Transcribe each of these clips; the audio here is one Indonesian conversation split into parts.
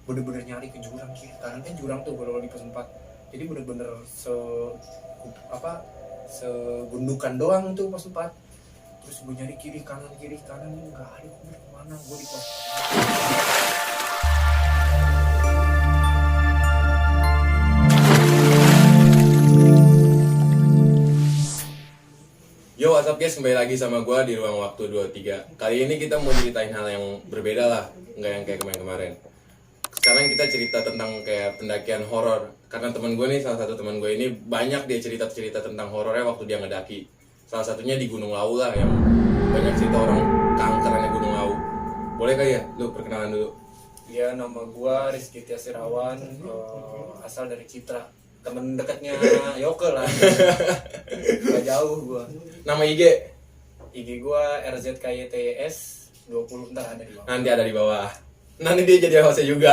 bener-bener nyari ke jurang kiri kanan, kan jurang tuh kalau di pos 4. Jadi bener-bener segundukan doang tuh pos 4. Terus gue nyari kiri kanan nggak ada, gue kemana, gue di pos. Yo, what's up guys, kembali lagi sama gue di Ruang Waktu 23. Kali ini kita mau ceritain hal yang berbeda lah, nggak yang kayak kemarin-kemarin. Sekarang kita cerita tentang kayak pendakian horor. Karena teman gue nih, salah satu teman gue ini banyak dia cerita-cerita tentang horornya waktu dia ngedaki. Salah satunya di Gunung Lawu lah, yang banyak cerita orang keangkerannya Gunung Lawu. Boleh kali ya, lu perkenalan dulu? Ya, nama gue Rizky Tiasirawan, asal dari Citra, temen dekatnya Yoke lah. Gak jauh gue. Nama IG gue RZKYTS 20, ntar ada di bawah. nanti ada di bawah. Nanti dia jadi hostnya juga.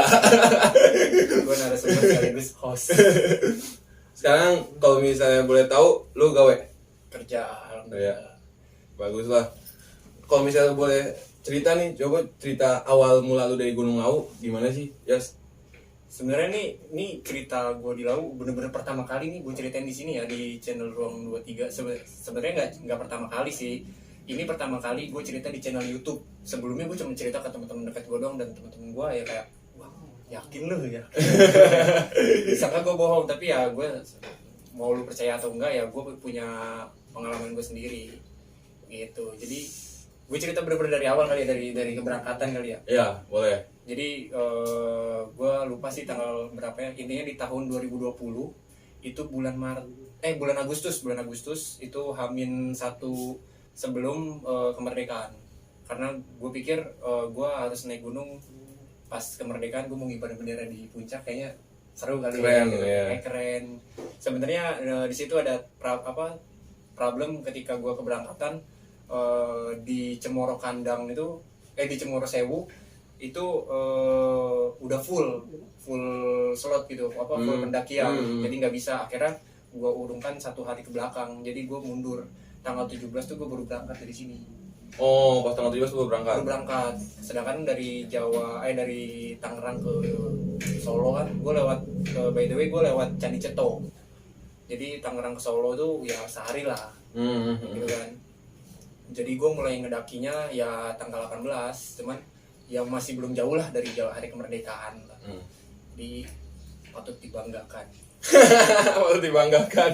Gue narasumber sekaligus host. Sekarang kalau misalnya boleh tahu, lu gawe? Kerja, Ya, bagus lah. Kalau misalnya boleh cerita nih, coba cerita awal mula lu dari Gunung Lawu gimana sih? Yes. Sebenarnya nih cerita gue di Lawu bener-bener pertama kali nih gue ceritain di sini ya, di channel Ruang 23. Sebenarnya nggak pertama kali sih. Ini pertama kali gue cerita di channel YouTube. Sebelumnya gue cuma cerita ke teman-teman dekat gue doang, dan teman-teman gue ya kayak, wah, yakin lu ya. Disangka gue bohong, tapi ya gue mau lu percaya atau enggak ya, gue punya pengalaman gue sendiri gitu. Jadi gue cerita bener-bener dari awal kali ya, dari keberangkatan kali ya. Iya, boleh. Jadi gue lupa sih tanggal berapa ya, intinya di tahun 2020 itu bulan Agustus itu H-1 sebelum kemerdekaan. Karena gue pikir gue harus naik gunung pas kemerdekaan, gue mau ngibarin bendera di puncak, kayaknya seru kali. Keren, ya. ya. Keren. Sebenarnya di situ ada problem ketika gue keberangkatan, di Cemoro Kandang itu, di Cemoro Sewu itu udah full slot gitu, full pendakian. Jadi nggak bisa, akhirnya gue urungkan 1 hari ke belakang. Jadi gue mundur tanggal 17 tuh gue baru berangkat dari sini. Oh, pas tanggal 17 lu berangkat. Sedangkan dari dari Tangerang ke Solo kan gue lewat, by the way gue lewat Candi Ceto. Jadi Tangerang ke Solo tuh ya sehari lah, gitu kan. Jadi gue mulai ngedakinya ya tanggal 18, cuman yang masih belum jauh lah dari hari kemerdekaan lah. Di patut dibanggakan. Patut dibanggakan.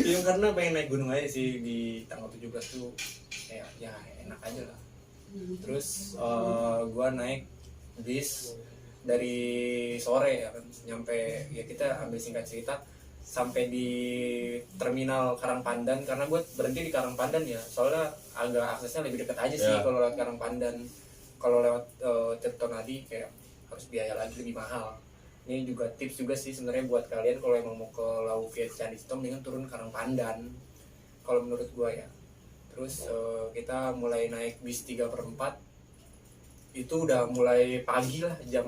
Ya karena pengen naik gunung aja sih di tanggal 17 tuh, ya enak aja lah. Terus gue naik bis dari sore ya kan, nyampe, ya kita ambil singkat cerita, sampai di terminal Karangpandan. Karena gue berhenti di Karangpandan ya, soalnya agak aksesnya lebih dekat aja sih kalau lewat Karangpandan. Kalau lewat Tirtonadi kayak harus biaya lagi, lebih mahal. Ini juga tips juga sih sebenarnya buat kalian, kalau emang mau ke Lawu via Candi Ceto, mendingan turun Karangpandan kalau menurut gue ya. Terus kita mulai naik bis 3/4. Itu udah mulai pagi lah, jam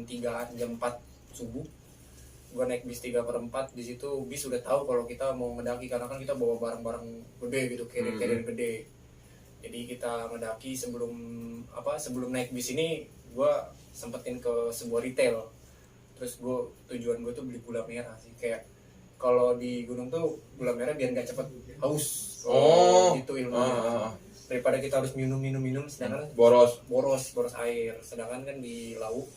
3, jam 4 subuh. Gue naik bis 3/4. Di situ bis udah tahu kalau kita mau mendaki, karena kan kita bawa barang-barang gede gitu, carrier gede. Jadi kita mendaki, sebelum naik bis ini gue sempetin ke sebuah retail. Terus tujuan gue tuh beli gula merah sih, kayak kalau di gunung tuh gula merah biar nggak cepet haus. Gitu ilmunya. Daripada kita harus minum, sedangkan boros air. Sedangkan kan di Lawu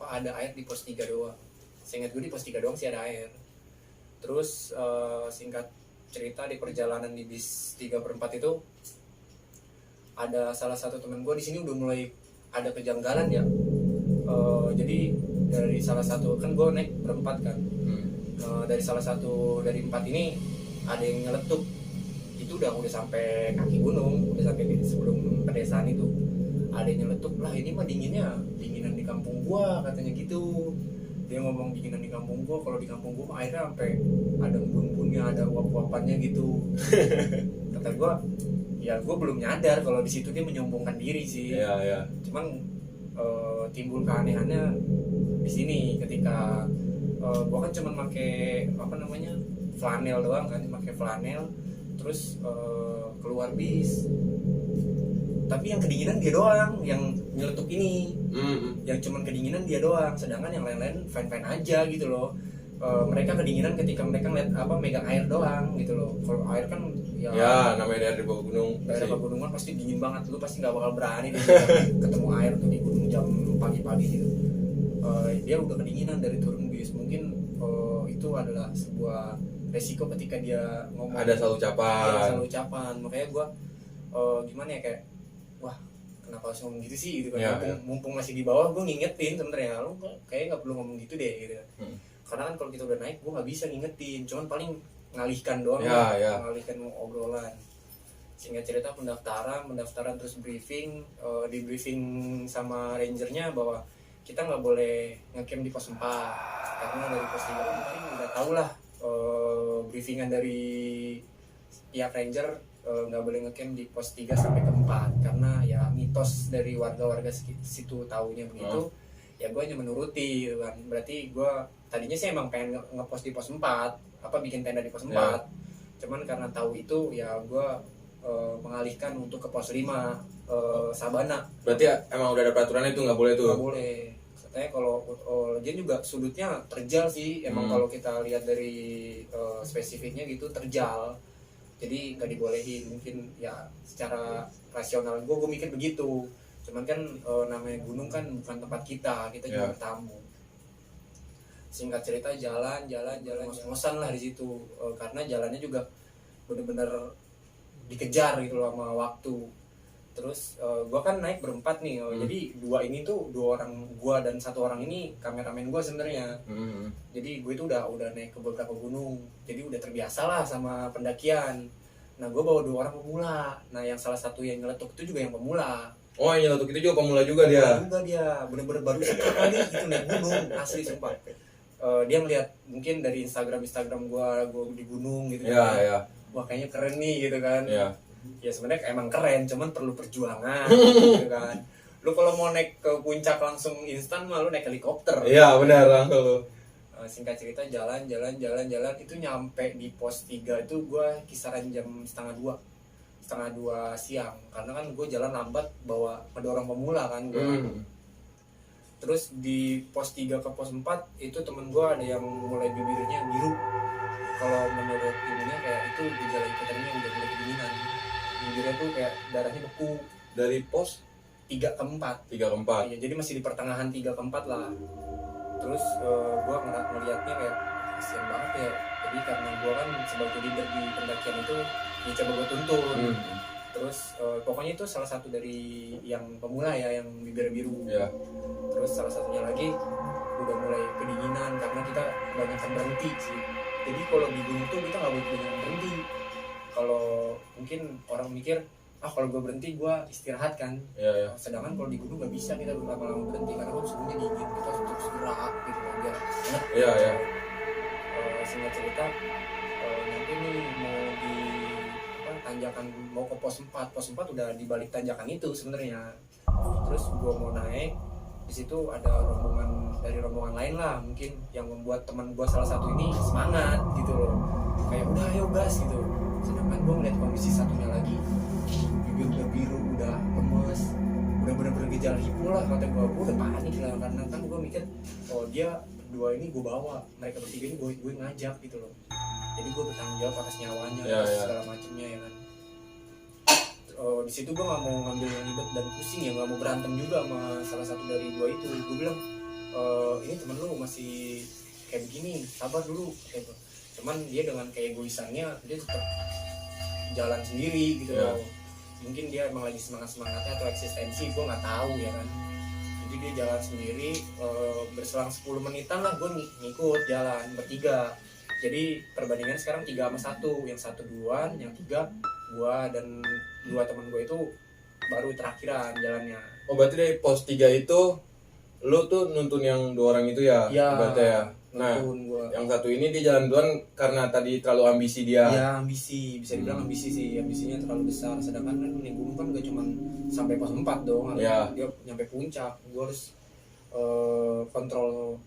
ada air di pos 3 doang. Seingat gue di pos 3 doang sih ada air. Terus singkat cerita, di perjalanan di bis 3/4 itu ada salah satu temen gue di sini udah mulai ada kejanggalan ya. Jadi dari salah satu, kan gue naik berempat kan, dari salah satu dari 4 ini ada yang nyeletuk. Itu udah sampai kaki gunung, udah sampai sebelum pedesaan itu ada yang nyeletuk. Lah ini mah dinginan di kampung gua, katanya gitu. Dia ngomong dinginan di kampung gua, kalau di kampung gua airnya sampai ada embun-embunnya, ada uap-uapannya gitu. Kata gua, ya gua belum nyadar kalau di situ dia menyombongkan diri sih. Iya. Cuman timbul keanehannya di sini ketika gua kan cuma pakai flanel doang kan, pakai flanel. Terus keluar bis, tapi yang kedinginan dia doang yang nyeletuk ini. Yang cuman kedinginan dia doang, sedangkan yang lain-lain fine-fine aja gitu loh. Mereka kedinginan ketika mereka ngeliat megang air doang gitu loh. Kalau air kan ya namanya daerah di bawah gunung daerah sih. pegunungan pasti dingin banget, lu pasti nggak bakal berani deh ketemu air tuh di gunung jam pagi-pagi gitu. Dia udah kedinginan dari turun bis, mungkin itu adalah sebuah resiko ketika dia ngomong. Ada salah ucapan. Makanya gue gimana ya, kayak wah kenapa harus ngomong gitu sih gitu kan. Ya, Mumpung masih di bawah gue ngingetin sebenarnya, lu kayaknya nggak perlu ngomong gitu deh gitu. Karena kan kalau kita udah naik gue nggak bisa ngingetin, cuman paling ngalihkan doang ya. ngalihkan obrolan. Singkat cerita pendaftaran terus briefing, di briefing sama rangernya bahwa kita nggak boleh ngecamp di pos 4 karena dari pos 3 kan paling udah tau lah, briefingan dari pihak ranger nggak boleh ngecamp di pos 3 sampai ke 4 karena ya mitos dari warga-warga situ taunya begitu. Ya gue hanya menuruti gitu kan. Berarti gue tadinya sih emang pengen ngepost di pos 4, bikin tenda di pos 4. Cuman karena tahu itu ya gue mengalihkan untuk ke pos 5 Sabana. Berarti emang udah ada peraturannya itu nggak boleh tuh? Nggak boleh. Katanya kalau lagian juga sudutnya terjal sih. Emang kalau kita lihat dari spesifiknya gitu terjal. Jadi nggak dibolehin. Mungkin ya secara rasional gue mikir begitu. Cuman kan namanya gunung kan bukan tempat kita juga tamu. Singkat cerita jalan ngos-ngosan lah di situ, karena jalannya juga bener-bener dikejar gitu loh sama waktu. Terus gue kan naik berempat nih, jadi dua orang gue dan satu orang ini kameramen gue sebenarnya. Jadi gue itu udah naik ke beberapa gunung, jadi udah terbiasa lah sama pendakian. Nah gue bawa 2 orang pemula, nah yang salah satu yang nyeletuk itu juga yang pemula. Oh yang nyeletuk itu juga pemula juga dia? Bener-bener baru sekali gitu naik gunung, asli sumpah. Dia ngeliat mungkin dari Instagram gue di gunung gitu ya. Wah kayaknya keren nih gitu kan. Ya sebenarnya emang keren, cuman perlu perjuangan gitu kan. Lu kalau mau naik ke puncak langsung instan mah lu naik helikopter. Iya benar langsung. Singkat cerita jalan itu nyampe di pos 3 itu gue kisaran jam setengah 2 siang, karena kan gue jalan lambat bawa pendorong pemula kan gue. Terus di pos 3 ke pos 4 itu temen gue ada yang mulai bibirnya biru. Kalau menurut ininya kayak itu gejala hipotermia udah mulai kedinginan. Bibirnya tuh kayak darahnya beku. Dari pos 3 ke 4. Iya, jadi masih di pertengahan 3 ke 4 lah. Terus gue ngeliatnya kayak kasian banget ya. Jadi karena gue kan sebagai leader di pendakian itu ya coba gue tuntun. Terus pokoknya itu salah satu dari yang pemula ya, yang bibir biru. Terus salah satunya lagi udah mulai kedinginan karena kita banyak berhenti sih. Jadi kalau di gunung tuh kita nggak boleh banyak berhenti. Kalau mungkin orang mikir kalau gue berhenti gue istirahat kan. Sedangkan kalau di gunung nggak bisa kita lama-lama berhenti karena kan suhunya dingin, kita harus terus gerak gitu biar enak. Singkat cerita nanti nih mau di tanjakan, mau ke pos 4 udah di balik tanjakan itu sebenarnya. Terus gue mau naik, di situ ada rombongan lain lah mungkin yang membuat teman gue salah satu ini semangat gitu loh, kayak udah ayo gas gitu. Sedangkan gue melihat kondisi satunya lagi bibir udah biru, udah lemes, udah bener-bener gejala hipo lah. Kata gue udah panik lah, karena kan gue mikir dia berdua ini gue bawa, mereka bertiga ini gue ngajak gitu loh. Jadi gue bertanggung jawab atas nyawanya segala macamnya ya kan. Di situ gue nggak mau ngambil yang ribet dan pusing ya, nggak mau berantem juga sama salah satu dari dua itu. Gue bilang ini temen lu masih kayak begini, sabar dulu gitu. Cuman dia dengan kayak egoisannya dia tetap jalan sendiri gitu loh. Mungkin dia emang lagi semangatnya atau eksistensi, gue nggak tahu ya kan. Jadi dia jalan sendiri, berselang 10 menitan lah gue ngikut jalan bertiga. Jadi perbandingan sekarang 3 sama 1, yang 1 duluan, yang 3 gua dan 2 teman gua itu baru terakhiran jalannya. Oh berarti dari pos 3 itu lu tuh nuntun yang 2 orang itu ya? Berarti ya. Nah, yang satu ini dia jalan duluan karena tadi terlalu ambisi dia. Ya ambisi, bisa dibilang ambisi sih, ambisinya terlalu besar. Sedangkan kan nih gunung kan gak cuma sampai pos 4 dong, dia nyampe puncak. Gua harus kontrol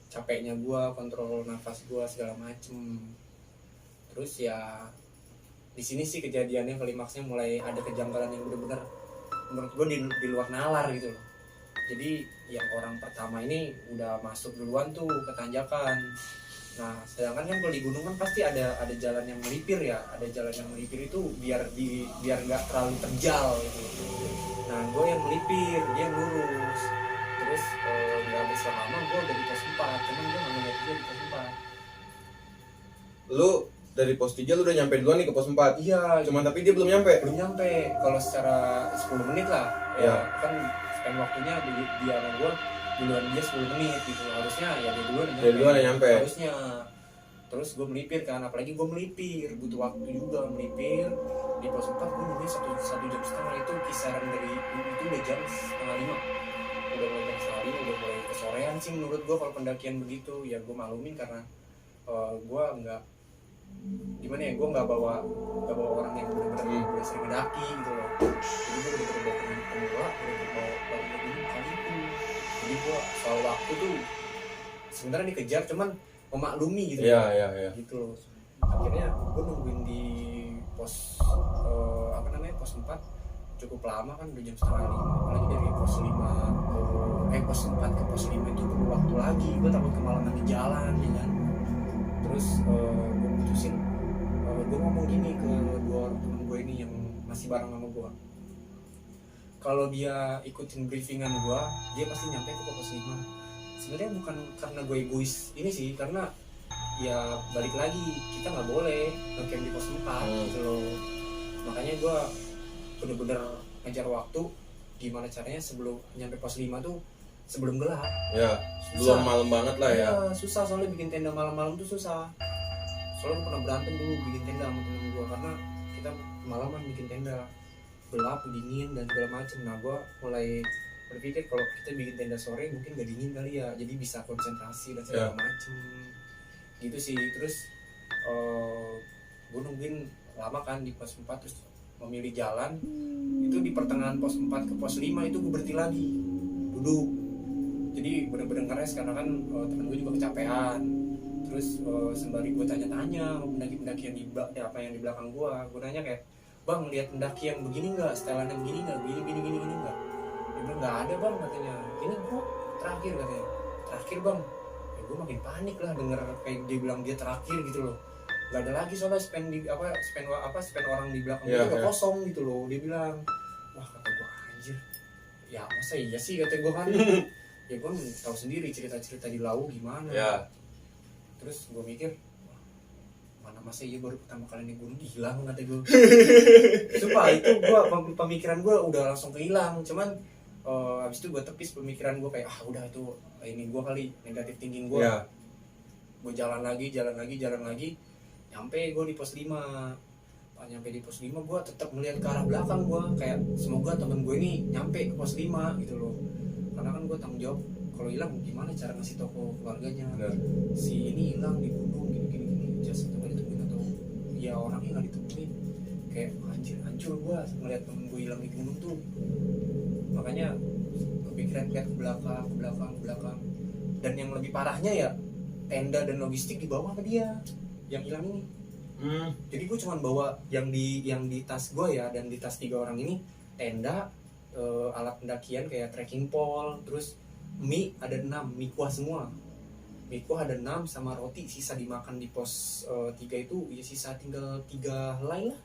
capeknya gua, kontrol nafas gua segala macem. Terus ya di sini sih kejadiannya klimaksnya mulai ada kejanggalan yang benar-benar menurut gue di luar nalar gitu loh. Jadi yang orang pertama ini udah masuk duluan tuh ke tanjakan. Nah sedangkan kan kalau di gunung kan pasti ada jalan yang melipir ya, ada jalan yang melipir itu biar nggak terlalu terjal gitu. Nah gue yang melipir, dia yang lurus. Terus nggak berselang lama gue udah di pos 4, cuman gue nggak ngeliat dia di pos 4. Lu dari pos 3 lu udah nyampe duluan nih ke pos 4. Iya, Cuman tapi dia belum nyampe. kalau secara 10 menit lah Iya. ya kan spend waktunya dia sama gue duluan dia 10 menit gitu, harusnya ya dia duluan yang nyampe harusnya. Terus gue melipir kan, apalagi gue melipir butuh waktu juga melipir di pos 4. Gue nungguin satu jam setengah, itu kisaran dari itu udah jam setengah 5, udah mulai jam setengah 5, udah mulai kesorean sih menurut gue kalau pendakian begitu. Ya gue maklumin karena gue nggak gimana ya, gue nggak bawa orang yang benar-benar udah sering mendaki gitu loh. Jadi gue bener-bener bawa pemula, bener-bener bawa begini kali itu. Jadi gue soal waktu tuh sebenarnya dikejar, cuman memaklumi gitu. Iya. Gitu loh. Akhirnya gue nungguin di pos pos 4 cukup lama kan, udah jam setengah 5. Apalagi dari pos 5 pos 4 ke pos 5 itu perlu waktu lagi. Gue takut kemalaman di jalan ya kan. Terus gue putusin, gue ngomong gini ke dua orang temen gue ini yang masih bareng sama gue, kalau dia ikutin briefingan gue dia pasti nyampe ke pos 5. Sebenarnya bukan karena gue egois ini sih, karena ya balik lagi kita nggak boleh ngecamp di pos 4 gitu loh. Makanya gue bener-bener ngejar waktu gimana caranya sebelum nyampe pos 5 tuh sebelum gelap. Ya, belum malam banget lah ya. Susah soalnya bikin tenda malam-malam tuh susah. Soalnya gue pernah berantem dulu bikin tenda sama temen gue karena kita malaman bikin tenda, gelap, dingin dan segala macem. Nah gue mulai berpikir kalau kita bikin tenda sore mungkin gak dingin kali ya, jadi bisa konsentrasi dan segala macem gitu sih. Terus gue nungguin lama kan di pos 4, terus memilih jalan itu di pertengahan pos 4 ke pos 5 itu gue berhenti lagi duduk. Jadi bener-bener ngeres karena kan temen gue juga kecapean. Terus sembari gue tanya-tanya pendaki-pendaki yang di belakang gue nanya kayak, bang lihat pendaki yang begini nggak, setelannya begini nggak, gini nggak? Dia bilang nggak ada bang katanya. Ini gue terakhir katanya, terakhir bang. Ya gue makin panik lah denger kayak dia bilang dia terakhir gitu loh. Nggak ada lagi soalnya spend orang di belakang gue udah kosong gitu loh. Dia bilang, wah kata gue anjir, ya masa iya sih kata gue kan. Ya gue tahu sendiri cerita-cerita di Lau gimana. Terus gue mikir, mana masa iya baru pertama kali naik gunung hilang kata gue. Sumpah itu gue pemikiran gue udah langsung kehilang. Cuman habis itu gue tepis pemikiran gue kayak udah itu ini gue kali negatif thinking gue. Gue jalan lagi. Nyampe gue di pos 5. Nyampe di pos 5 gue tetap melihat ke arah belakang gue kayak semoga temen gue ini nyampe ke pos 5 gitu loh. Karena kan gue tanggung jawab kalau hilang gimana cara ngasih tau ke keluarganya. Si ini hilang di gunung gini jasad nggak ditemuin atau ya orangnya nggak ditemuin. Kayak hancur gue ngeliat temen gue hilang di gunung tuh. Makanya kepikiran lihat ke belakang. Dan yang lebih parahnya ya tenda dan logistik dibawa ke dia yang hilang ini. Jadi gue cuma bawa yang di tas gue ya, dan di tas 3 orang ini tenda, alat pendakian kayak trekking pole, terus mie ada 6, mie kuah semua. Mie kuah ada 6 sama roti sisa dimakan di pos 3 itu ya, sisa tinggal 3 helai lah.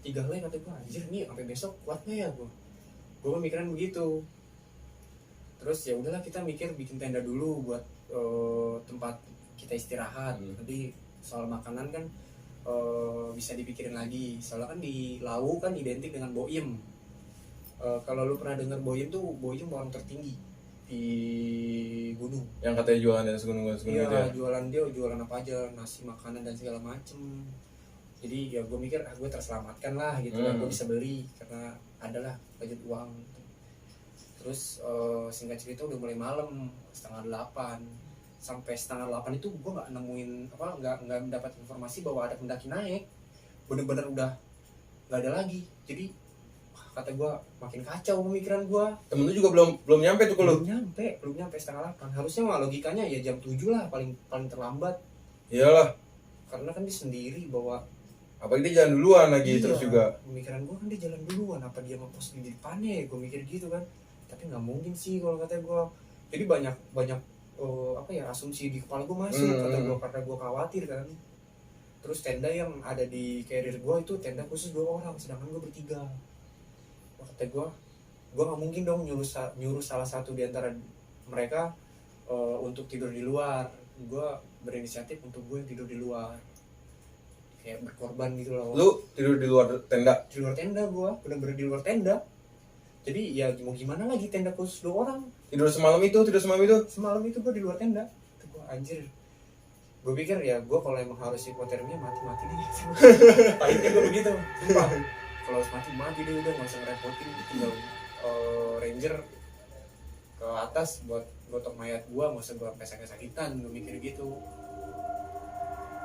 3 helai kata gue, anjir nih sampai besok kuat gak ya gue pemikiran begitu. Terus ya udahlah kita mikir bikin tenda dulu buat tempat kita istirahat. Nanti soal makanan kan bisa dipikirin lagi. Soalnya kan di Lau kan identik dengan Boim. Kalau lu pernah dengar Boim tuh, Boim orang tertinggi di gunung. Yang katanya jualan di atas gunung itu ya? Jualan apa aja, nasi, makanan dan segala macem. Jadi ya gue mikir gue terselamatkan lah gitu lah, gue bisa beli karena adalah budget uang. Terus singkat cerita udah mulai malam, 7:30. Sampai 7:30 itu gue nggak nemuin nggak mendapat informasi bahwa ada pendaki naik. Bener-bener udah nggak ada lagi. Jadi kata gue makin kacau pemikiran gue. Temen lu juga belum nyampe tuh kalau? Belum nyampe 7:30. Harusnya mah logikanya ya jam 7 lah paling terlambat. Iyalah. Karena kan dia sendiri bawa Apalagi dia jalan duluan lagi. Iya, Terus juga pemikiran gue kan dia jalan duluan, apa dia ngepos di depannya ya, gue mikir gitu kan. Tapi nggak mungkin sih kalau kata gue. Jadi banyak apa ya, asumsi di kepala gue masuk, kata gue, karena gue khawatir kan. Terus tenda yang ada di carrier gue itu tenda khusus 2 orang, sedangkan gue bertiga. Kata gue nggak mungkin dong nyuruh salah satu di antara mereka untuk tidur di luar. Gue berinisiatif untuk gue yang tidur di luar, kayak berkorban gitu loh. lu tidur di luar tenda? Di luar tenda, gue bener-bener di luar tenda. Jadi ya mau gimana lagi, tenda khusus 2 orang. Tidur semalam itu? Semalam itu gue di luar tenda. Itu gue anjir. Gue pikir ya gue kalau emang harus hipotermia mati deh. Pahitnya gue begitu, sumpah. Kalau harus mati deh, udah nggak usah ngerepotin, tinggal ranger ke atas buat gotong mayat gue, nggak usah gue sampai sakit-sakitan. Gue mikir gitu.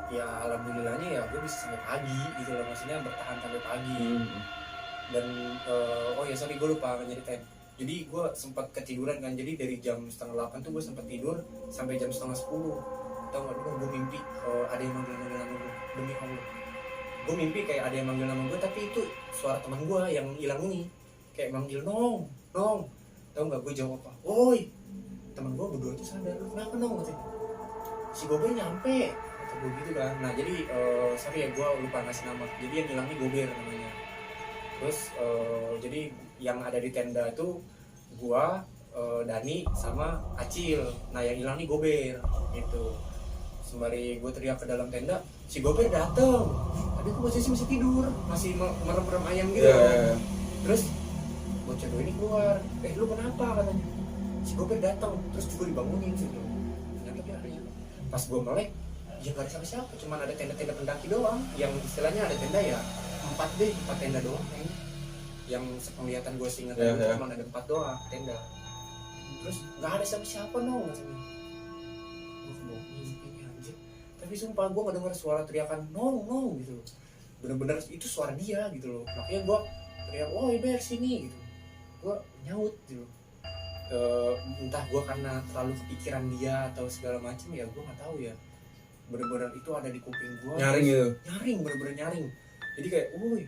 Ya alhamdulillahnya ya gue bisa sampai pagi gitu loh, maksudnya bertahan sampai pagi. Dan oh ya sorry, gue lupa nyeritain. Jadi gue sempat ketiduran kan, jadi dari jam 7:30 tuh gue sempat tidur sampai jam 9:30. Tau gak, gue mimpi ada yang manggil nama gue, demi Allah. Gue mimpi kayak ada yang manggil nama gue, tapi itu suara teman gue yang hilang ini, kayak manggil nong. Tau gak gue jawab apa? Woi, teman gue berdua tuh sadar. Kenapa nong? Katanya, si Gober nyampe, kata gue gitu kan. Nah jadi sorry ya, gue lupa ngasih nama. Jadi yang hilang ini Gober namanya. Terus jadi yang ada di tenda itu gua, Dani sama Acil. Nah yang hilang nih Gober gitu. Sembari gue teriak ke dalam tenda, si Gober dateng. Tapi gue masih tidur, masih merem-merem ayam gitu. Yeah. Terus bocah dua ini keluar, lu kenapa katanya? Si Gober datang, terus gue dibangunin gitu. Ternyata dia ada. Pas gue melek, ya gak ada siapa-siapa, cuma ada tenda-tenda pendaki doang. Yang istilahnya ada tenda ya 4 tenda doang kayaknya. Yang sepenglihatan gue seingat cuma ada 4 doang tenda. Terus nggak ada siapa-siapa nong katanya. Gue kebawa mimpi anjir. Tapi sumpah gue nggak dengar suara teriakan nong gitu. Bener-bener itu suara dia gitu loh. Makanya gue teriak, woi Ber sini gitu. Gue nyaut gitu. Entah gue karena terlalu kepikiran dia atau segala macam ya, gue nggak tahu ya. Bener-bener itu ada di kuping gue. Nyaring gitu. Bener-bener nyaring. Jadi kayak, woi,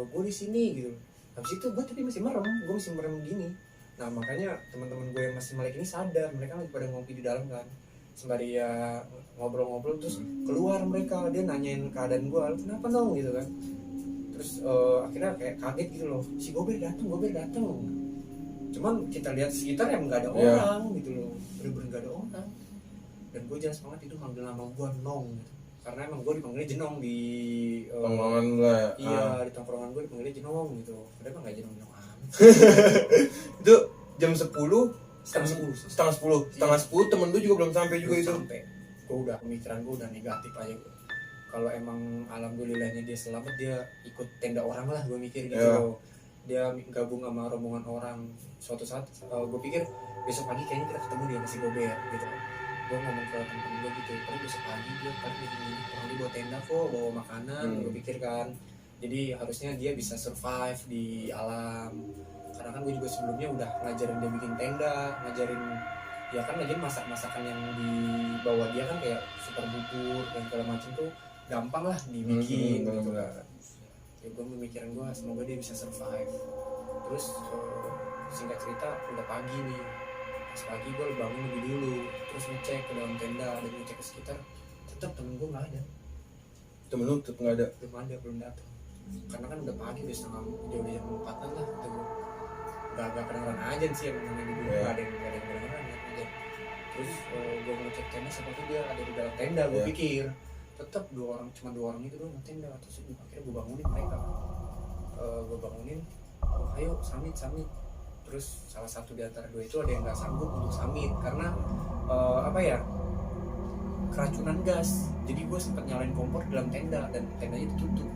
gue di sini gitu. Habis itu gue tapi masih merem gini. Nah makanya teman-teman gue yang masih melek ini sadar, mereka lagi pada ngopi di dalam kan. Sembari ya ngobrol-ngobrol, terus keluar mereka, dia nanyain keadaan gue, kenapa dong gitu kan. Terus akhirnya kayak kaget gitu loh, si Gober datang. Cuman kita lihat sekitar yang nggak ada orang gitu loh, bener-bener nggak ada orang. Dan gue jelas banget itu manggil nama gue Nong gitu. Karena emang gue dipanggilnya Jenong di tongkrongan lah. Iya, di tongkrongan gue dipanggilnya Jenong gitu. Padahal mah nggak Jenong amat. Itu jam 10, setengah 10 temen lu juga belum sampai juga itu. Sampai. Gue udah, pemikiran gue udah negatif aja gue. Kalau emang alhamdulillahnya dia selamat, dia ikut tenda orang lah, gue mikir gitu. Yeah. Dia gabung sama rombongan orang. Suatu saat gue pikir besok pagi kayaknya kita ketemu dia masih Gober gitu. Gue ngomong ke temen gue gitu, tapi besok pagi dia paling orang dia bawa tenda kok, bawa makanan. Gue pikir kan, jadi harusnya dia bisa survive di alam. Karena kan gue juga sebelumnya udah ngajarin dia bikin tenda, ngajarin ya kan, ngajarin masakan yang dibawa dia kan kayak super bubur dan segala macam tuh gampang lah dibikin gitu kan. Ya gue pemikiran gue semoga dia bisa survive. Terus singkat cerita udah pagi nih. Pas pagi gue bangun lebih dulu, terus ngecek ke dalam tenda dan ngecek ke sekitar, tetap temen gue nggak ada. Temen lu tetap nggak ada? Belum datang. Karena kan udah pagi, udah jam 4-an lah. Gak kedengeran aja sih yang namanya di dulu, gak ada yang kedengeran aja. Terus gue ngecek tenda, seperti dia ada di dalam tenda. Gue pikir tetap cuma dua orang itu doang tenda. Terus akhirnya gue bangunin mereka. Ayo samit. Terus salah satu di antara dua itu ada yang nggak sanggup untuk samit karena keracunan gas. Jadi gue sempat nyalain kompor dalam tenda dan tendanya ditutup.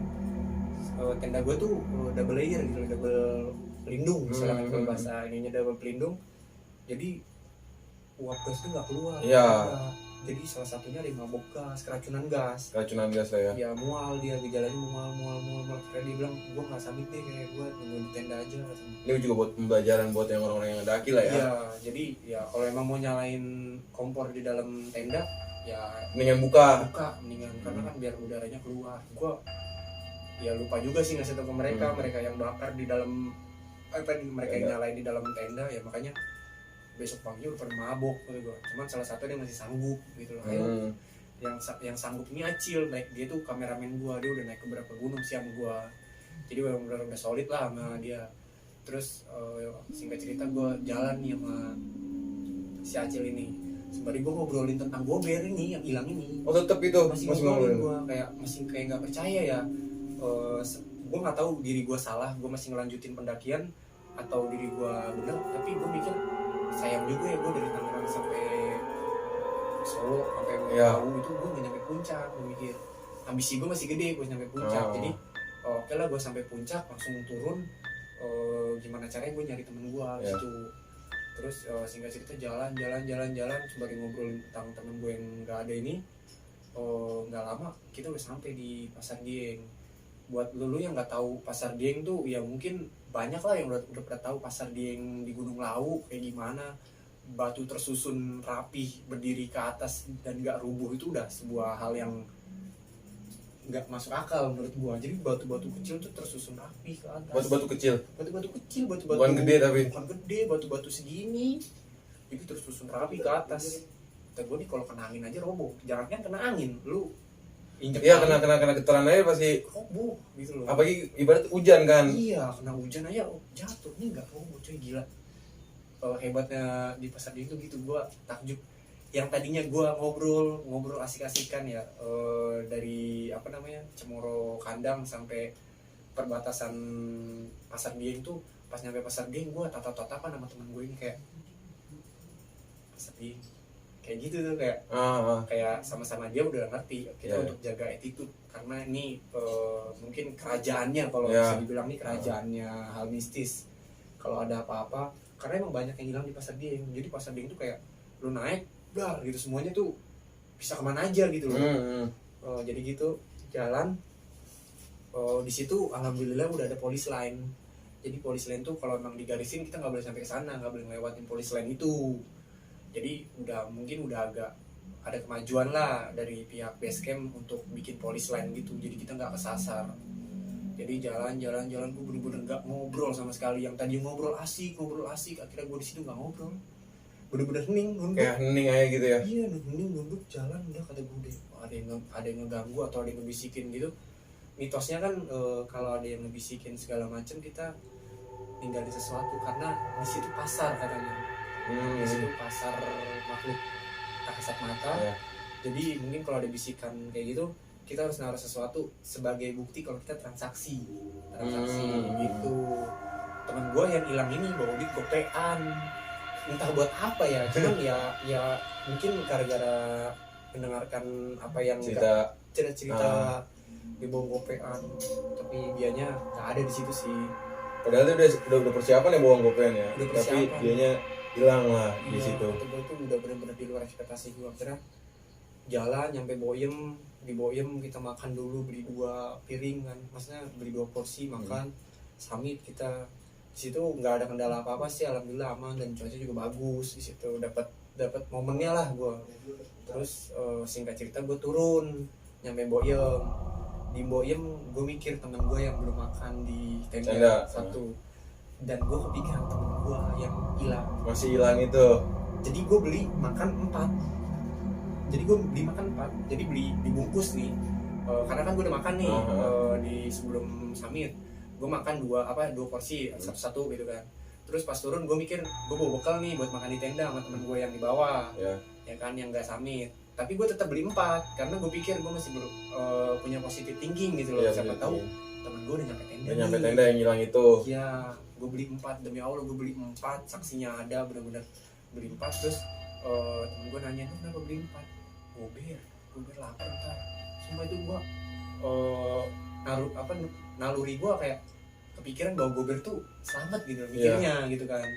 Tenda gue tuh double layer gitu, double pelindung misalnya kalau bahasa ininya double pelindung. Jadi uap gas tuh nggak keluar. Jadi salah satunya ada yang mabuk gas, keracunan gas lah ya. Ya mual, dia gejalanya mual. Karena dia bilang, gue nggak samit deh, kayak gue nunggu di tenda aja. Ini juga buat pembelajaran buat yang orang-orang yang daki lah ya. Iya, jadi ya kalau emang mau nyalain kompor di dalam tenda, ya mendingan buka mendingan, karena kan biar udaranya keluar. Gue ya lupa juga sih ngasih tahu ke mereka, mereka yang bakar di dalam mereka yang nyalain di dalam tenda ya, makanya besok pagi udah pada mabok gitu gua. Cuman salah satu dia masih sanggup gitu loh. Ayo, yang sanggup ini Acil, naik dia tuh kameramen gua, dia udah naik ke beberapa gunung sih sama gua, jadi benar-benar udah solid lah sama dia. Terus singkat cerita gua jalan nih sama si Acil ini, sembari gua ngobrolin tentang Gober ini yang hilang ini. Oh tetap itu Masih ngobrolin gua, masih kayak nggak percaya ya. Gue nggak tahu diri gue salah, gue masih ngelanjutin pendakian atau diri gue bener, tapi gue mikir sayang juga ya, gue dari Tangerang sampai Solo sampai Bau itu gue nggak nyampe puncak. Gue mikir ambisi gue masih gede, gue nyampe puncak. Jadi oke lah, gue sampai puncak langsung turun, gimana caranya gue nyari temen gue gitu. Terus singkat cerita jalan sembari ngobrolin tentang temen gue yang nggak ada ini. Nggak lama kita udah sampai di Pasar Dieng. Buat lu yang nggak tahu Pasar Dieng tuh ya mungkin banyak lah yang udah pernah tahu Pasar Dieng di Gunung Lawu kayak gimana, batu tersusun rapi berdiri ke atas dan nggak rubuh, itu udah sebuah hal yang nggak masuk akal menurut gua. Jadi batu-batu kecil tuh tersusun rapi ke atas, batu-batu kecil bukan gede, tapi bukan gede, batu-batu segini jadi tersusun rapi ke atas. Kata gua nih kalau kena angin aja roboh, jangan kan kena angin, lu injek iya kena getaran aja pasti roboh gitu loh. Apalagi ibarat hujan kan. Iya, kena hujan aja jatuh, ini nggak roboh coy, gila. Hebatnya di Pasar Dieng tuh gitu, gua takjub. Yang tadinya gua ngobrol asik-asikan ya, dari apa namanya Cemoro Kandang sampai perbatasan Pasar Dieng tuh, pas nyampe Pasar Dieng gua tatap-tatapan sama temen gue ini kayak Pasar Dieng kayak gitu tuh, kayak sama-sama dia udah ngerti kita untuk jaga attitude, karena ini mungkin kerajaannya, kalau bisa dibilang nih kerajaannya hal mistis. Kalau ada apa-apa, karena emang banyak yang hilang di Pasar Dieng. Jadi Pasar Dieng tuh kayak lu naik dar gitu, semuanya tuh bisa kemana aja gitu loh. Jadi gitu jalan, di situ alhamdulillah udah ada polis line. Jadi polis line tuh kalau emang digarisin kita nggak boleh sampai ke sana, nggak boleh ngelewatin polis line itu. Jadi mungkin udah agak ada kemajuan lah dari pihak base camp untuk bikin polis line gitu, jadi kita nggak kesasar. Jadi jalan gue bener-bener nggak ngobrol sama sekali. Yang tadi ngobrol asik, akhirnya gue di situ nggak ngobrol, bener-bener hening, nunduk. Kayak hening aja gitu ya. Iya, hening, nunduk, jalan. Udah kata gue deh, ada yang ngeganggu atau ada yang ngebisikin gitu. Mitosnya kan kalau ada yang ngebisikin segala macam kita tinggalin sesuatu, karena di situ pasar katanya. Di situ pasar makhluk tak kasat mata. Jadi mungkin kalau ada bisikan kayak gitu, kita harus naruh sesuatu sebagai bukti kalau kita transaksi gitu. Temen gue yang hilang ini bawa duit gopean, entah buat apa ya, cuman ya mungkin gara-gara mendengarkan apa yang cerita dibawa gopean, tapi dianya nggak ada di situ sih. Padahal itu udah persiapan ya bawang gopean ya, tapi dianya hilang lah di situ. Itu udah benar-benar di luar ekspektasi gue. Akhirnya jalan nyampe Boyem, di Boyem kita makan dulu, beli 2 piring kan, maksudnya beli 2 porsi makan. Summit kita di situ nggak ada kendala apa-apa sih, alhamdulillah aman, dan cuaca juga bagus di situ, dapat momennya lah gue. Terus singkat cerita gue turun nyampe Boyem. Di Boyem gue mikir temen gue yang belum makan di tenda satu, dan gue kepikiran temen gue yang masih hilang itu. Jadi gue beli makan 4, jadi beli dibungkus nih, karena kan gue udah makan nih di sebelum summit. Gue makan 2 porsi satu gitu kan. Terus pas turun gue mikir gue bawa bekal nih buat makan di tenda sama temen gue yang di bawah, ya kan, yang gak summit. Tapi gue tetap beli 4 karena gue pikir gue masih punya positive thinking gitu loh. Siapa tahu temen gue udah nyampe tenda yang hilang itu. Iya, gue beli 4, demi Allah gue beli 4, saksinya ada, benar-benar beli 4. Terus temen gue nanya, kenapa beli 4? Gober lapar ntar. Sumpah itu gue naluri gue kayak kepikiran bahwa Gober tuh selamat gitu mikirnya gitu kan.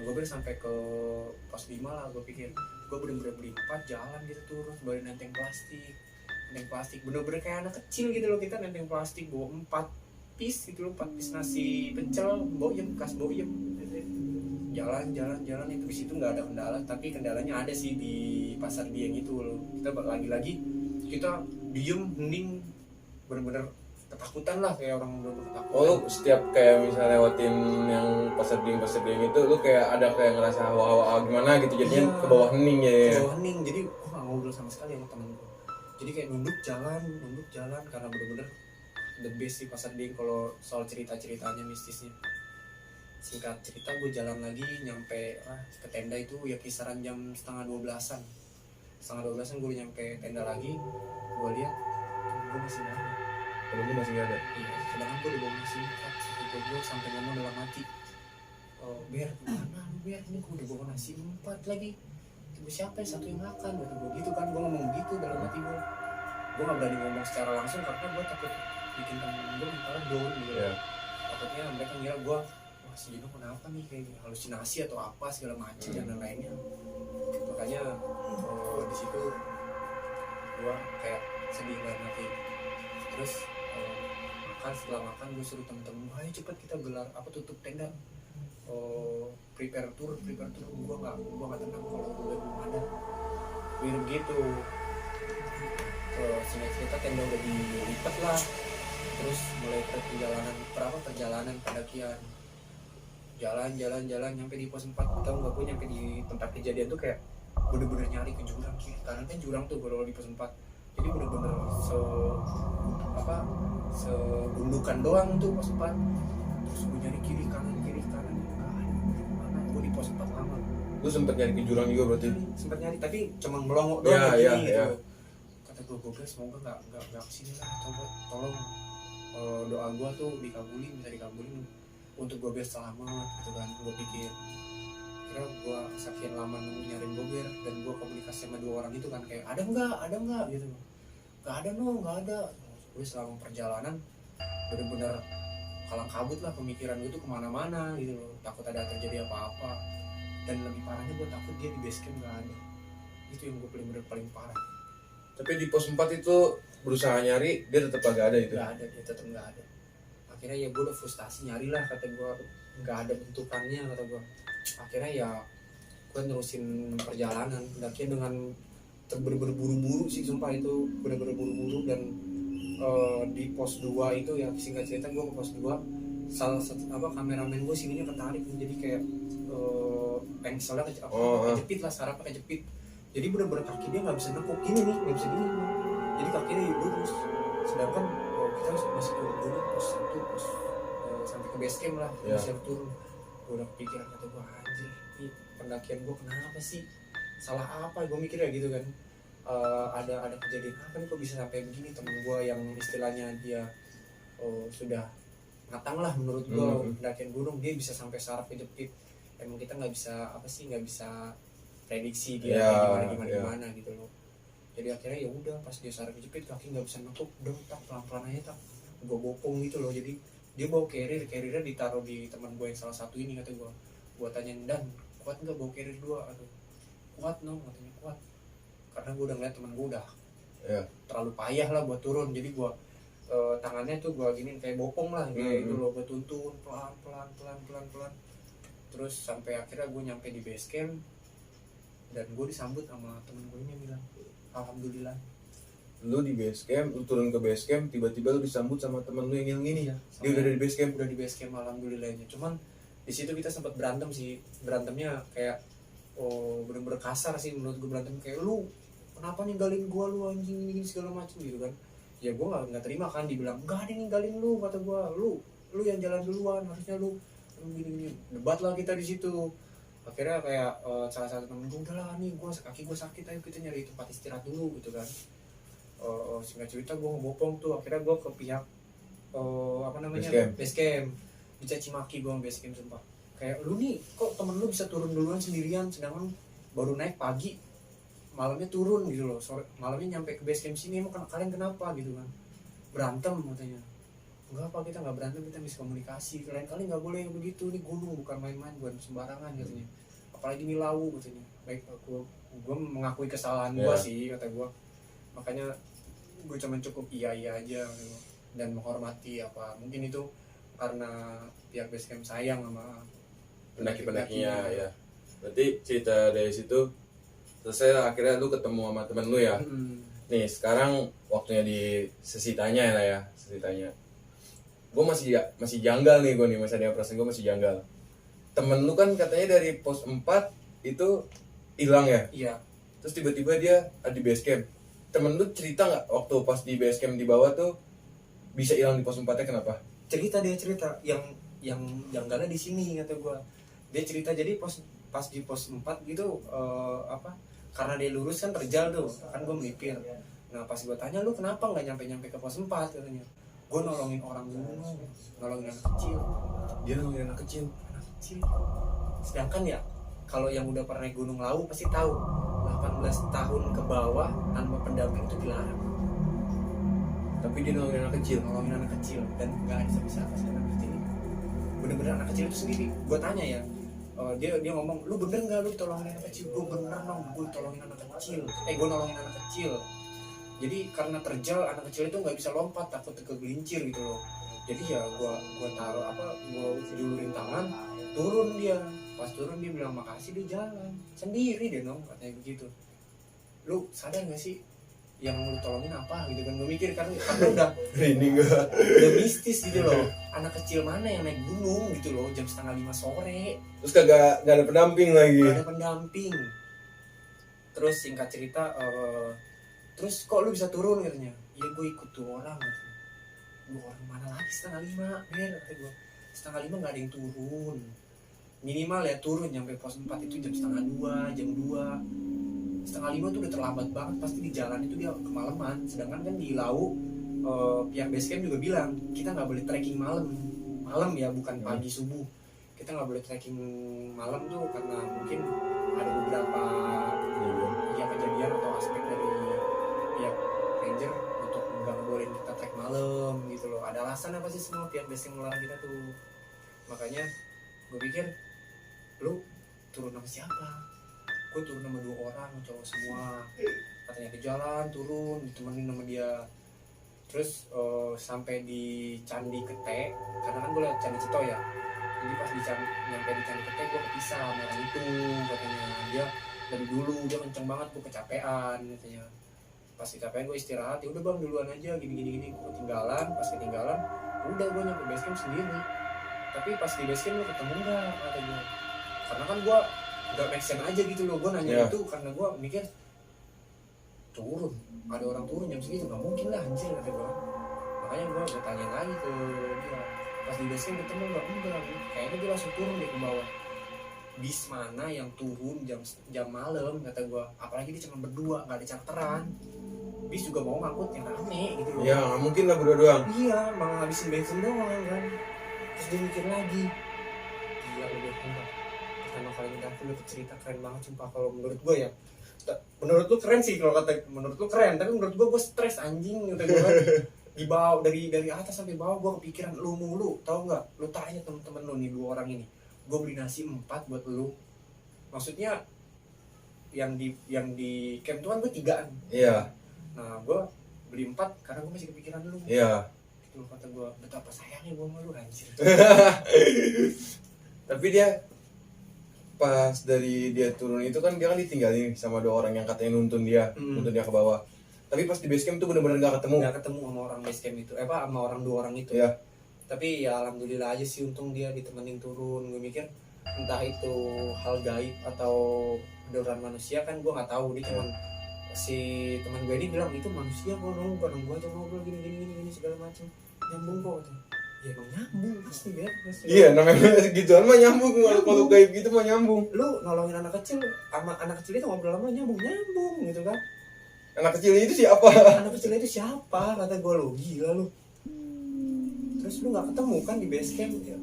Gober sampai ke pos 5 lah, gue pikir gue bener-bener beli 4, jalan gitu turun baru nenteng plastik, bener-bener kayak anak kecil gitu loh. Kita nenteng plastik bawa 4 piece gitu loh, 4 piece nasi pecel, bekas Boyem. Jalan itu di situ nggak ada kendala, tapi kendalanya ada sih di Pasar Dieng itu loh. Kita lagi-lagi kita diem hening, bener-bener ketakutan lah, kayak orang bener ketakutan. Oh lu setiap kayak misalnya lewatin yang pasar ding itu lu kayak ada kayak ngerasa hawa-hawa gimana gitu jadinya Iya. ke bawah hening ya. Ke bawah hening, jadi gue gak ngobrol sama sekali sama temen gue. Jadi kayak nunduk jalan karena bener-bener the best sih pasar ding kalau soal cerita-ceritanya mistisnya. Singkat cerita gue jalan lagi nyampe ke tenda itu ya kisaran jam setengah 12-an gue nyampe tenda lagi. Gue lihat gue masih nggak ada. Kalau lu masih nggak ada. Iya, sedangkan gue udah bawa nasi empat. Gue sampai ngomong dalam hati, oh Ber, kemana lu Ber, ini gue udah bawa nasi 4 lagi. Gue siapa yang satu yang makan, gue gitu kan. Gue ngomong gitu dalam hati gue. Gue gak berani ngomong secara langsung karena gue takut bikin temen gue mentalnya down gitu. Yeah. Takutnya mereka ngira gue, wah si Gino kenapa nih, kayak halusinasi atau apa segala macam dan lain-lainnya. Makanya di situ gue kayak sedih banget hati. Terus setelah makan gue suruh temen-temen, ayo cepet kita gelar tutup tenda, prepare tour. Gue nggak tenang kalau gue belum ada. Biar begitu. Singkat cerita tenda udah dilipat lah. Terus mulai perjalanan pendakian. Jalan nyampe di pos 4. Tahu nggak, gue nyampe di tempat kejadian tuh kayak bener-bener nyari ke jurang kiri kanan, kan jurang tuh kalau di pos 4. Jadi bener-bener segundukan doang tuh pos 4. Terus gue nyari kiri kanan nggak ada. Mana gue di pos 4 lama. Lu sempet nyari ke jurang juga berarti? Sempet nyari tapi cuma melongok doang gitu. Kata gue semoga nggak kesini lah, tolong doa gue tuh bisa dikabulin untuk gue selamat gitu kan. Gue pikir kira gue sekian lama nyariin gue dan gue komunikasi sama 2 orang itu kan, kayak ada nggak gitu. Nggak ada. Gue selama perjalanan bener-bener kalang kabut lah, pemikiran gue tuh kemana-mana gitu loh, takut ada terjadi apa-apa. Dan lebih parahnya gue takut dia di base camp nggak ada. Itu yang gue paling parah. Tapi di pos 4 itu berusaha nyari, dia tetap agak ada itu? Nggak ada, dia tetap nggak ada. Akhirnya ya gue udah frustasi nyari lah, kata gue nggak ada bentukannya, kata gue. Akhirnya ya gue nerusin perjalanan pendakian dengan bener-bener buru-buru sih, sumpah itu bener-bener buru-buru. Dan di pos 2 itu ya singkat cerita gue ke pos 2, salah satu kameramen gue sininya ketarik, jadi kayak pengselnya kejepit lah, sarafnya kejepit. Jadi bener-bener kaki dia nggak bisa nekuk gini nih, nggak bisa gini. Jadi kakinya lurus. Sedangkan kita masih turun dulu pos 1 sampai ke base camp lah, masih turun. Gue udah kepikiran, kata gue anjir, ini pendakian gue kenapa sih? Salah apa? Gue mikirnya gitu kan. Ada kejadian apa nih kok bisa sampai begini? Temen gue yang istilahnya dia sudah matang lah menurut gue pendakian gunung, dia bisa sampai saraf kejepit. Emang kita nggak bisa prediksi dia gimana gitu loh. Jadi akhirnya ya udah, pas dia saraf kejepit kaki nggak bisa nekuk, udah pelan-pelan aja gue bopong gitu loh. Jadi dia bawa carrier-nya ditaruh di teman gue yang salah satu ini, kata gue tanyain, Dan kuat nggak bawa carrier 2? Aduh, kuat no, katanya kuat. Karena gue udah ngeliat teman gue udah terlalu payah lah buat turun. Jadi gue tangannya tuh gue giniin kayak bopong lah kayak gitu loh, gue tuntun pelan. Terus sampai akhirnya gue nyampe di base camp dan gue disambut sama temen gue ini, bilang alhamdulillah. Lu di base camp, lu turun ke base camp, tiba-tiba lu disambut sama temen lu yang ini ya? Dia udah di base camp? Udah di base camp, alhamdulillahnya. Cuman di situ kita sempat berantem sih, berantemnya kayak bener-bener kasar sih menurut gue. Berantem kayak, lu kenapa ninggalin gue, lu anjing ini segala macam gitu kan. Ya gue nggak terima kan, dibilang nggak ada ninggalin lu, kata gue. Lu yang jalan duluan, harusnya lu gini. Debat lah kita di situ. Akhirnya kayak salah satu temen gue, udahlah nih kaki gue sakit, ayo kita nyari tempat istirahat dulu gitu kan. Singkat cerita gue ngebopong tuh. Akhirnya gue ke pihak base camp. Dicaci maki gue base camp, sumpah. Kayak, lu nih kok temen lu bisa turun duluan sendirian, sedangkan baru naik pagi, malamnya turun gitu loh, malamnya nyampe ke base camp sini, emang kalian kenapa gitu kan. Berantem katanya. Enggak apa, kita nggak berantem, kita miskomunikasi. Lain kali nggak boleh begitu, ini gunung bukan main-main, bukan sembarangan katanya. Apalagi ini lawu katanya. Baik, gue mengakui kesalahan gue sih, kata gue. Makanya gue cuma cukup iya aja gitu. Dan menghormati apa, mungkin itu karena pihak base camp sayang sama pendaki-pendakinya ya. Berarti cerita dari situ selesai, akhirnya lu ketemu sama temen lu ya. Nih sekarang waktunya di sesi tanya lah ya, sesi tanya. gue masih janggal nih, gue nih masih ada perasaan gue masih janggal. Temen lu kan katanya dari pos 4 itu hilang ya? Iya. Terus tiba-tiba dia ada di base camp. Temen lu cerita nggak waktu pas di base camp di bawah tuh bisa hilang di pos 4-nya kenapa? Cerita yang janggalnya di sini kata gue. Dia cerita jadi pas di pos 4 gitu karena dia lurus kan terjal tuh kan gue melipir. Nah pas gue tanya lu kenapa nggak nyampe ke pos 4 katanya. Gue nolongin orang gunung, nolongin anak kecil. Dia nolongin anak kecil. Sedangkan ya kalau yang udah pernah naik Gunung Lawu pasti tahu 18 tahun ke bawah tanpa pendamping itu dilarang. Tapi dia nolongin anak kecil Dan nggak ada siapa-siapa sih anak kecil ini. Bener-bener anak kecil itu sendiri. Gue tanya ya, dia ngomong, lu bener nggak lu tolongin anak kecil? Gue bener dong, gue tolongin anak kecil. Gue nolongin anak kecil. Jadi karena terjal anak kecil itu nggak bisa lompat, takut kegelincir gitu loh. Jadi ya gue taruh gue julurin tangan, turun dia. Pas turun dia bilang makasih, dia jalan sendiri dia dong katanya begitu. Lu sadar nggak sih yang lu tolongin apa gitu kan? Gue mikir karena udah udah mistis gitu loh. Anak kecil mana yang naik gunung gitu loh jam 4:30 sore. Terus kagak ada pendamping lagi. Gak ada pendamping. Terus singkat cerita, terus kok lu bisa turun katanya? Iya gue ikut 2 orang katanya. 2 orang mana lagi 4:30 ber kata gue. 4:30 nggak ada yang turun. Minimal ya turun nyampe pos 4 itu jam 1:30, jam 2. 4:30 tuh udah terlambat banget, pasti di jalan itu dia kemalaman. Sedangkan kan di Lawu pihak basecamp juga bilang kita nggak boleh trekking malam ya, bukan pagi subuh. Kita nggak boleh trekking malam tuh karena mungkin ada beberapa kejadian atau aspek dari pihak ranger untuk nggak bolehin kita trek malam gitu loh. Ada alasan apa sih semua pihak basecamp melarang kita tuh. Makanya gue pikir lu turun sama siapa? Gue turun sama 2 orang cowok semua, katanya ke jalan turun ditemenin sama dia. Terus sampai di Candi Kete, karena kan gue lewat Candi Cito ya, jadi pas nyampe di Candi Kete gue kepisah sama orang itu. Katanya dia dari dulu dia kenceng banget, gue kecapean katanya. Pas kecapean gue istirahat, ya udah bang duluan aja gini gue ketinggalan. Pas ketinggalan udah gue nyampe basecamp sendiri. Tapi pas di basecamp lu ketemu nggak kata gue, karena kan gue gak make sense aja gitu loh. Gue nanya itu karena gue mikir turun, ada orang turun jam segitu, gak mungkin lah anjir kata gue. Makanya gue tanya lagi ke dia, pas di basecamp ketemu gak? Enggak, kayaknya dia langsung turun deh ke bawah. Bis mana yang turun jam malam kata gue, apalagi dia cuma berdua, gak ada charteran. Bis juga mau ngangkut yang rame gitu loh. Ya gak mungkin lah berdua doang. Iya, malah ngabisin bensin doang kan. Terus dia mikir lagi, gila udah enggak. Pertama kali ngedaki lu cerita keren banget sumpah. Kalau menurut gue ya, menurut lu keren sih kalau kata menurut lu keren, tapi menurut gue stres anjing gitu gue kan. Di bawah dari atas sampai bawah gue kepikiran lu mulu, tau nggak? Lu tanya temen-temen lu nih 2 orang ini, gue beli nasi 4 buat lu. Maksudnya yang di camp tuh kan gue 3an. Iya. Nah gue beli 4 karena gue masih kepikiran lu. Iya. Itu kata gue, betapa sayangnya gue sama lu anjir. Tapi dia pas dari dia turun itu kan dia kan ditinggalin sama 2 orang yang katanya nuntun dia ke bawah. Tapi pas di basecamp tuh bener-bener gak ketemu sama orang basecamp itu, sama orang 2 orang itu. Ya. Tapi ya alhamdulillah aja sih, untung dia ditemenin turun. Gue mikir entah itu hal gaib atau kedoraan manusia kan gue nggak tahu. Dia cuman si teman gue ini bilang itu manusia kok, bareng gue aja ngobrol gini segala macam, nyambung kok katanya. Ya emang nyambung pasti ya. Iya namanya gituan mah nyambung. Kalau gaib gitu mah nyambung. Lu nolongin anak kecil, sama anak kecil itu ngobrol lama nyambung gitu kan. Anak kecil itu siapa? Anak kecil itu siapa kata gue, lu gila lu. Terus lu nggak ketemu kan di base camp ya.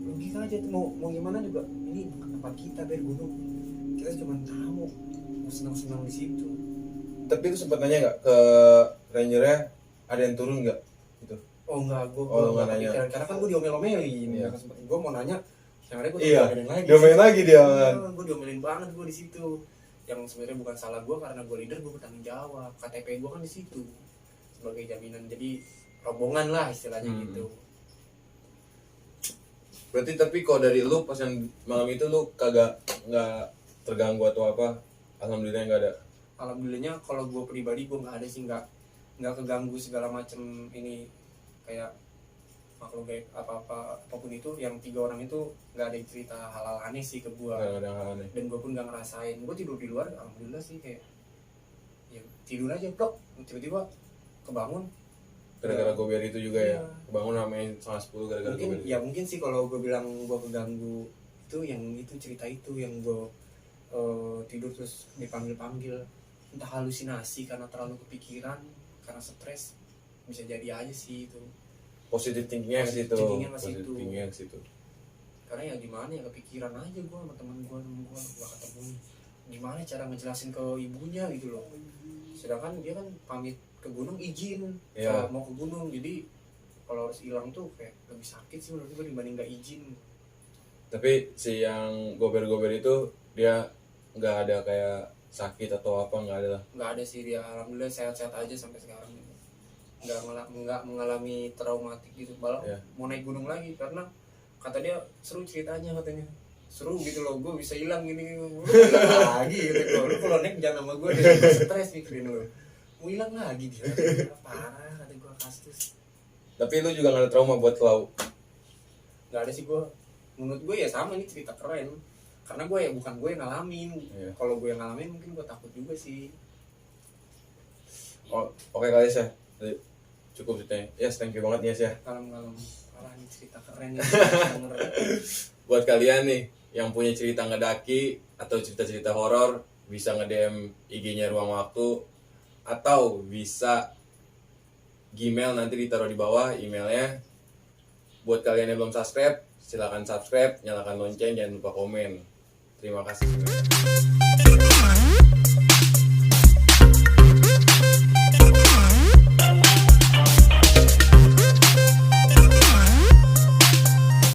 Logika aja tuh, mau gimana juga, ini bukan tempat kita ber gunung, kita cuma tamu, mau senang-senang di situ. Tapi itu sempat nanya nggak ke rangernya ada yang turun nggak gitu? Oh enggak, gue nggak nanya karena kan gue diomel-omelin. Iya. Gue mau nanya, yang ada gue diomelin lagi dia. Gue diomelin banget gue di situ. Yang sebenarnya bukan salah gue, karena gue leader, gue bertanggung jawab. KTP gue kan di situ sebagai jaminan, jadi rombongan lah istilahnya gitu. Berarti tapi kalau dari lu pas yang malam itu lu kagak nggak terganggu atau apa? Alhamdulillah nggak ada. Alhamdulillahnya kalau gue pribadi gue nggak ada sih, nggak keganggu segala macem ini, kayak makhluk gaib apapun itu, yang 3 orang itu nggak ada yang cerita hal-hal aneh sih ke gue, nggak ada hal aneh. dan gue pun nggak ngerasain. Gue tidur di luar alhamdulillah sih, kayak ya tidur aja blok, tiba-tiba kebangun. Gara-gara gober itu juga ya, Iya. kebangun namanya 9:30 gara-gara Mungkin gober. ya mungkin sih kalau gue bilang gue keganggu itu yang itu cerita itu yang gue tidur terus dipanggil-panggil, entah halusinasi karena terlalu kepikiran, karena stres, bisa jadi aja sih itu. Positif thinkingnya ke situ. Thinkingnya ke Positif situ. thinkingnya ke situ. Karena ya gimana ya, kepikiran aja gue sama temen gue gak ketemu, gimana cara ngejelasin ke ibunya gitu loh. Sedangkan dia kan pamit ke gunung izin, Iya. mau ke gunung, jadi kalau harus hilang tuh kayak lebih sakit sih menurut gue dibanding gak izin. Tapi si yang gober-gober itu dia nggak ada kayak sakit atau apa, nggak ada lah. Nggak ada sih, dia alhamdulillah sehat-sehat aja sampai sekarang. Nggak mengalami traumatik gitu, malah Iya. mau naik gunung lagi karena kata dia seru ceritanya, katanya seru gitu loh, gue bisa hilang gini, lu hilang lagi gitu. Lu kalau naik jangan sama gue deh, gua stres mikirin lu, mau hilang lagi dia. Parah, kata gue kastus. Tapi lu juga nggak ada trauma buat Klau. Nggak ada sih gue, menurut gue ya sama, ini cerita keren karena gue ya bukan gue yang ngalamin. Iya. Kalau gue yang ngalamin mungkin gue takut juga sih. Oh, oke kali ya. Cukup ceritanya. Yes, thank you banget ya. Kalem-kalem, parah nih cerita keren nih. Buat kalian nih yang punya cerita ngedaki atau cerita-cerita horor, bisa nge-DM IG-nya Ruang Waktu atau bisa Gmail, nanti ditaruh di bawah emailnya. Buat kalian yang belum subscribe, silakan subscribe, nyalakan lonceng, jangan lupa komen. Terima kasih.